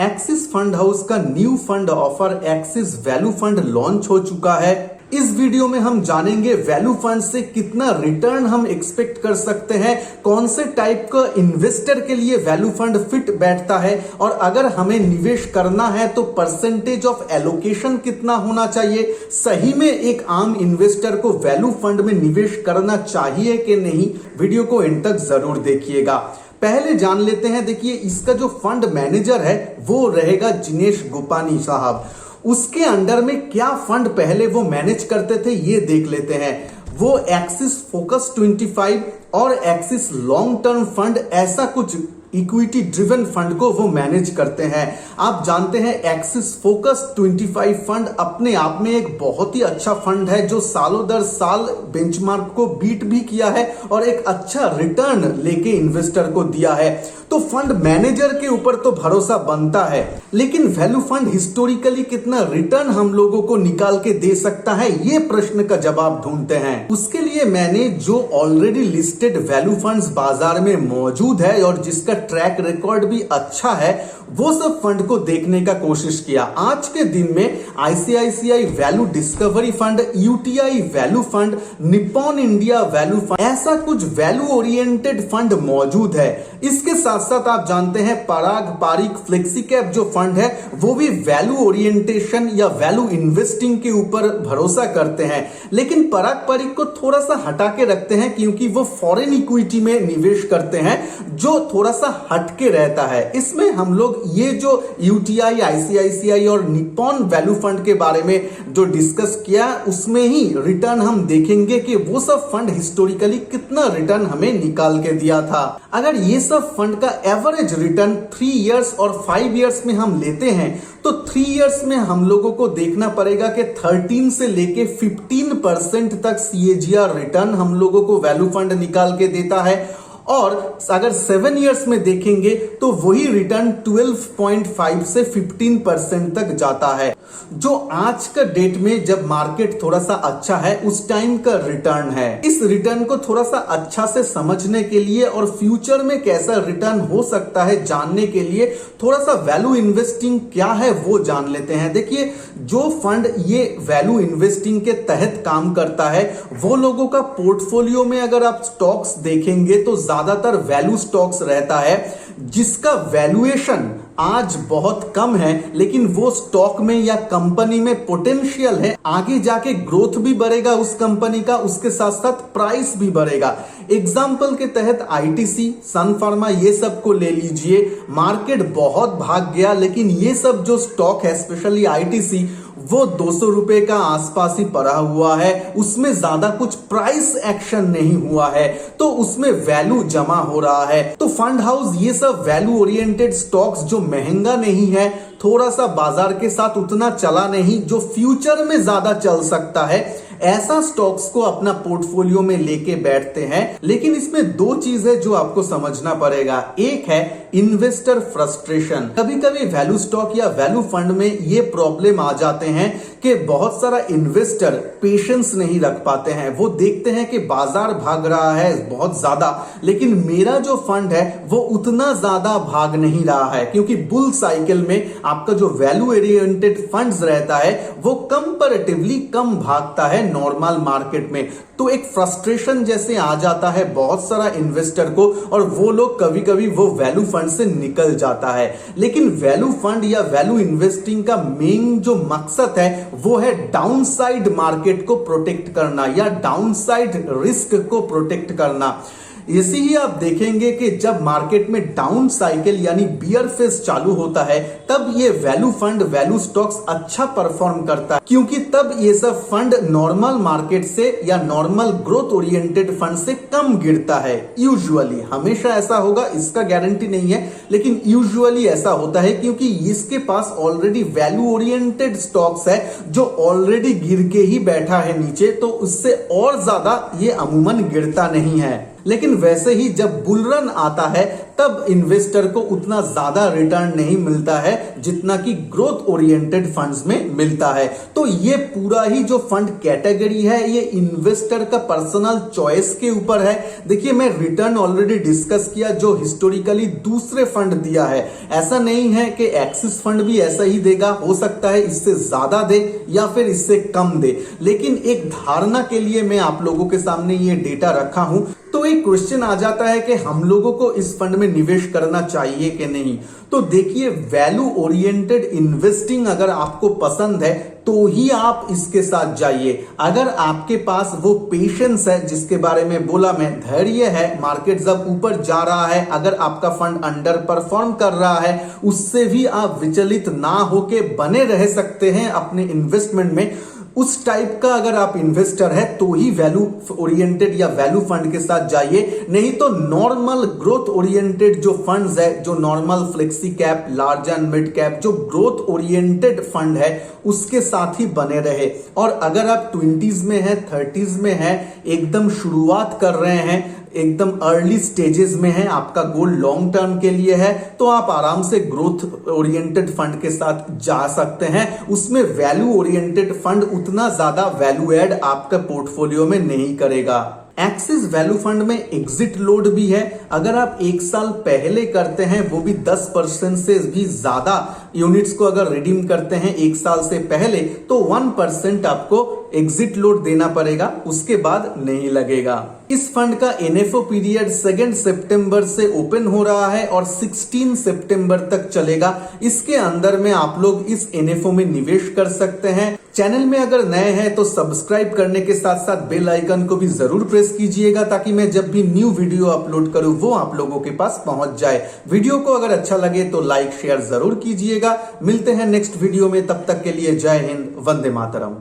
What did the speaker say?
Axis fund house का new fund offer axis value fund launch हो चुका है। इस वीडियो में हम जानेंगे वैल्यू फंड से कितना रिटर्न हम एक्सपेक्ट कर सकते हैं, कौन से टाइप का इन्वेस्टर के लिए वैल्यू फंड फिट बैठता है और अगर हमें निवेश करना है तो परसेंटेज ऑफ एलोकेशन कितना होना चाहिए, सही में एक आम इन्वेस्टर को वैल्यू फंड में निवेश करना चाहिए कि नहीं। वीडियो को एंड तक जरूर देखिएगा। पहले जान लेते हैं, देखिए इसका जो फंड मैनेजर है वो रहेगा जिनेश गोपानी साहब। उसके अंडर में क्या फंड पहले वो मैनेज करते थे ये देख लेते हैं। वो एक्सिस फोकस 25 और एक्सिस लॉन्ग टर्म फंड ऐसा कुछ इक्विटी ड्रिवन फंड को वो मैनेज करते हैं। आप जानते हैं एक्सिस फोकस 25 फंड अपने आप में एक बहुत ही अच्छा फंड है जो सालों दर साल बेंचमार्क को बीट भी किया है और एक अच्छा रिटर्न लेके इन्वेस्टर को दिया है। तो फंड मैनेजर के ऊपर तो भरोसा बनता है, लेकिन वैल्यू फंड हिस्टोरिकली कितना रिटर्न हम लोगों को निकाल के दे सकता है, ये प्रश्न का जवाब ढूंढते हैं। उसके लिए मैंने जो ऑलरेडी लिस्टेड वैल्यू फंड्स बाजार में मौजूद है और जिसका ट्रैक रिकॉर्ड भी अच्छा है वो सब फंड को देखने का कोशिश किया। आज के दिन में ICICI value discovery fund, UTI value fund, Nippon India value fund, ऐसा कुछ वैल्यू ओरिएंटेड फंड मौजूद है। इसके साथ साथ आप जानते हैं पराग पारिक फ्लेक्सी कैप जो फंड है वो भी वैल्यू ओरिएंटेशन या वैल्यू इन्वेस्टिंग के ऊपर भरोसा करते हैं, लेकिन पराग पारिक को थोड़ा सा हटा के रखते हैं क्योंकि वो फॉरेन इक्विटी में निवेश करते हैं जो थोड़ा सा हटके रहता है। इसमें हम लोग ये जो यूटीआई, आईसीआईसीआई और निप्पॉन वैल्यू फंड के बारे में जो डिस्कस किया उसमें ही रिटर्न हम देखेंगे कि वो सब फंड हिस्टोरिकली कितना रिटर्न हमें निकाल के दिया था। अगर ये सब फंड का एवरेज रिटर्न 3 इयर्स और 5 इयर्स में हम लेते हैं तो 3 इयर्स में हम लोगों को देखना पड़ेगा कि 13 से लेके 15% तक सीएजीआर रिटर्न हम लोगों को वैल्यू फंड निकाल के देता है और अगर 7 इयर्स में देखेंगे तो वही रिटर्न 12.5 से 15% तक जाता है, जो आज का डेट में जब मार्केट थोड़ा सा अच्छा है उस टाइम का रिटर्न है। इस रिटर्न को थोड़ा सा अच्छा से समझने के लिए और फ्यूचर में कैसा रिटर्न हो सकता है जानने के लिए थोड़ा सा वैल्यू इन्वेस्टिंग क्या है वो जान लेते हैं। देखिए जो फंड ये वैल्यू इन्वेस्टिंग के तहत काम करता है वो लोगों का पोर्टफोलियो में अगर आप स्टॉक्स देखेंगे तो ज्यादातर वैल्यू स्टॉक्स रहता है जिसका वैल्यूएशन आज बहुत कम है, लेकिन वो स्टॉक में या कंपनी में पोटेंशियल है, आगे जाके ग्रोथ भी बढ़ेगा उस कंपनी का, उसके साथ साथ प्राइस भी बढ़ेगा। एग्जाम्पल के तहत आईटीसी, सन फार्मा, ये सब को ले लीजिए। मार्केट बहुत भाग गया लेकिन ये सब जो स्टॉक है स्पेशली आईटीसी वो 200 रुपए का आसपास ही पड़ा हुआ है, उसमें ज्यादा कुछ प्राइस एक्शन नहीं हुआ है तो उसमें वैल्यू जमा हो रहा है। तो फंड हाउस ये सब वैल्यू ओरिएंटेड स्टॉक्स जो महंगा नहीं है, थोड़ा सा बाजार के साथ उतना चला नहीं, जो फ्यूचर में ज्यादा चल सकता है, ऐसा स्टॉक्स को अपना पोर्टफोलियो में लेके बैठते हैं। लेकिन इसमें 2 चीजें जो आपको समझना पड़ेगा। एक है इन्वेस्टर फ्रस्ट्रेशन। कभी कभी वैल्यू स्टॉक या वैल्यू फंड में ये प्रॉब्लम आ जाते हैं कि बहुत सारा इन्वेस्टर पेशेंस नहीं रख पाते हैं। वो देखते हैं कि बाजार भाग रहा है बहुत ज्यादा लेकिन मेरा जो फंड है वो उतना ज्यादा भाग नहीं रहा है, क्योंकि बुल साइकिल में आपका जो वैल्यू ओरिएंटेड फंड्स रहता है वो कंपैरेटिवली कम भागता है नॉर्मल मार्केट में। तो एक फ्रस्ट्रेशन जैसे आ जाता है बहुत सारा इन्वेस्टर को और वो लोग कभी कभी वो वैल्यू फंड से निकल जाता है। लेकिन वैल्यू फंड या वैल्यू इन्वेस्टिंग का मेन जो मकसद है वो है डाउनसाइड मार्केट को प्रोटेक्ट करना या डाउनसाइड रिस्क को प्रोटेक्ट करना। इसी ही आप देखेंगे कि जब मार्केट में डाउन साइकिल यानी बियर फेज चालू होता है तब ये वैल्यू फंड, वैल्यू स्टॉक्स अच्छा परफॉर्म करता है, क्योंकि तब ये सब फंड नॉर्मल मार्केट से या नॉर्मल ग्रोथ ओरिएंटेड फंड से कम गिरता है। यूजुअली, हमेशा ऐसा होगा इसका गारंटी नहीं है, लेकिन यूजुअली ऐसा होता है क्योंकि इसके पास ऑलरेडी वैल्यू ओरिएंटेड स्टॉक्स है जो ऑलरेडी गिर के ही बैठा है नीचे, तो उससे और ज्यादा ये अमूमन गिरता नहीं है। लेकिन वैसे ही जब बुल रन आता है तब इन्वेस्टर को उतना ज्यादा रिटर्न नहीं मिलता है जितना कि ग्रोथ ओरिएंटेड फंड्स में मिलता है। तो ये पूरा ही जो फंड कैटेगरी है ये इन्वेस्टर का पर्सनल चॉइस के ऊपर है। देखिए, मैं रिटर्न ऑलरेडी डिस्कस किया जो हिस्टोरिकली दूसरे फंड दिया है। ऐसा नहीं है कि एक्सिस फंड भी ऐसा ही देगा, हो सकता है इससे ज्यादा दे या फिर इससे कम दे, लेकिन एक धारणा के लिए मैं आप लोगों के सामने ये डेटा रखा हूं। तो एक क्वेश्चन आ जाता है कि हम लोगों को इस फंड में निवेश करना चाहिए कि नहीं। तो देखिए, वैल्यू ओरिएंटेड इन्वेस्टिंग अगर आपको पसंद है तो ही आप इसके साथ जाइए। अगर आपके पास वो पेशेंस है जिसके बारे में बोला मैं, धैर्य है, मार्केट जब ऊपर जा रहा है, अगर आपका फंड अंडर परफॉर्म कर रहा है, उससे भी आप विचलित ना होके बने रह सकते हैं अपने इन्वेस्टमेंट में, उस टाइप का अगर आप इन्वेस्टर है तो ही वैल्यू ओरिएंटेड या वैल्यू फंड के साथ जाइए। नहीं तो नॉर्मल ग्रोथ ओरिएंटेड जो फंड्स है, जो normal flexi cap, large and mid cap, जो ग्रोथ ओरिएंटेड फंड है उसके साथ ही बने रहे। और अगर आप 20s में है, 30s में है, एकदम शुरुआत कर रहे हैं, एकदम अर्ली स्टेजेस में है, आपका गोल लॉन्ग टर्म के लिए है, तो आप आराम से ग्रोथ ओरिएंटेड फंड के साथ जा सकते हैं। उसमें वैल्यू ओरिएंटेड फंड उतना ज्यादा वैल्यू एड आपका पोर्टफोलियो में नहीं करेगा। एक्सिस वैल्यू फंड में एग्जिट लोड भी है। अगर आप एक साल पहले करते हैं, वो भी 10% से भी ज्यादा यूनिट्स को अगर रिडीम करते हैं एक साल से पहले, तो 1% आपको एग्जिट लोड देना पड़ेगा, उसके बाद नहीं लगेगा। इस फंड का एनएफओ पीरियड 2 सितंबर से ओपन हो रहा है और 16 सितंबर तक चलेगा। इसके अंदर में आप लोग इस एनएफओ में निवेश कर सकते हैं। चैनल में अगर नए हैं तो सब्सक्राइब करने के साथ साथ बेल आइकन को भी जरूर प्रेस कीजिएगा ताकि मैं जब भी न्यू वीडियो अपलोड करूं वो आप लोगों के पास पहुंच जाए। वीडियो को अगर अच्छा लगे तो लाइक शेयर जरूर कीजिएगा। मिलते हैं नेक्स्ट वीडियो में, तब तक के लिए जय हिंद, वंदे मातरम।